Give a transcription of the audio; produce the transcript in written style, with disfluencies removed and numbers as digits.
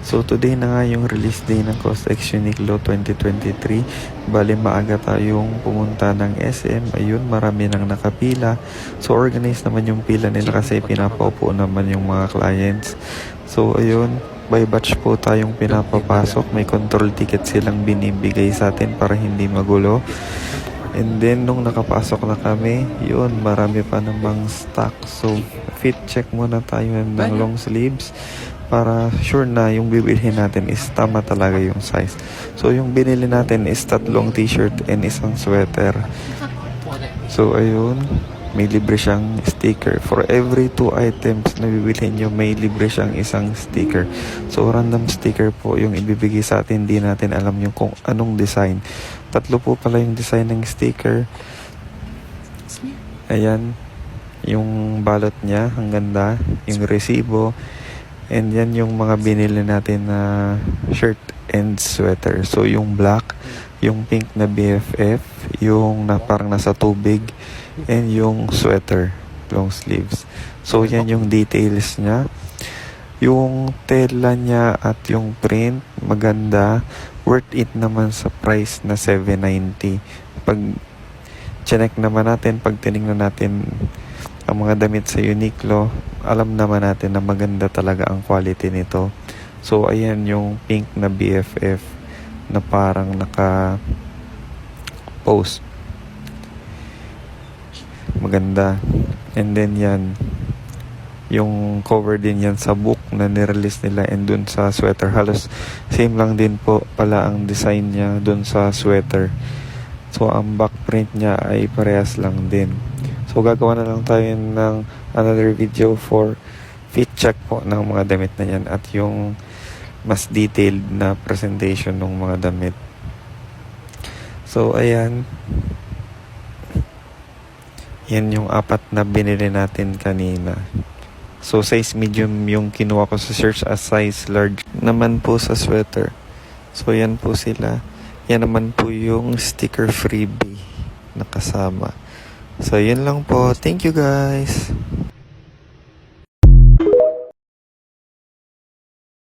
So today na nga yung release day ng COSTEX Uniqlo 2023. Bali maaga tayong pumunta ng SM. Ayun, marami nang nakapila. So organized naman yung pila nila kasi pinapaupo naman yung mga clients. So ayun, by batch po tayong pinapapasok. May control ticket silang binibigay sa atin para hindi magulo. And then nung nakapasok na kami, yun, marami pa namang stock. So fit check muna tayo ng long sleeves para sure na yung bibilhin natin is tama talaga yung size. So yung binili natin is 3 t-shirt and isang sweater. So ayun, may libre siyang sticker. For every 2 items na bibilhin nyo, may libre siyang isang sticker. So random sticker po yung ibibigay sa atin. Hindi natin alam yung kung anong design. 3 po pala yung design ng sticker. Ayan, yung balot niya, ang ganda. Yung resibo. And yan yung mga binili natin na shirt and sweater. So yung black, yung pink na BFF, yung na parang nasa tubig, and yung sweater, long sleeves. So yan yung details niya. Yung tela niya at yung print, maganda. Worth it naman sa price na 790. Pag chinek naman natin, pag tinignan natin ang mga damit sa Uniqlo, alam naman natin na maganda talaga ang quality nito. So ayan yung pink na BFF na parang naka post, maganda. And then yan yung cover din yan sa book na nirelease nila, and dun sa sweater halos same lang din po pala ang design niya dun sa sweater. So ang back print niya ay parehas lang din. So gagawa na lang tayo ng another video for fit check po ng mga damit na yan at yung mas detailed na presentation ng mga damit. So ayan, yan yung 4 na binili natin kanina. So size medium yung kinuha ko sa search, as size large naman po sa sweater. So yan po sila. Yan naman po yung sticker freebie na kasama. So yun lang po. Thank you guys.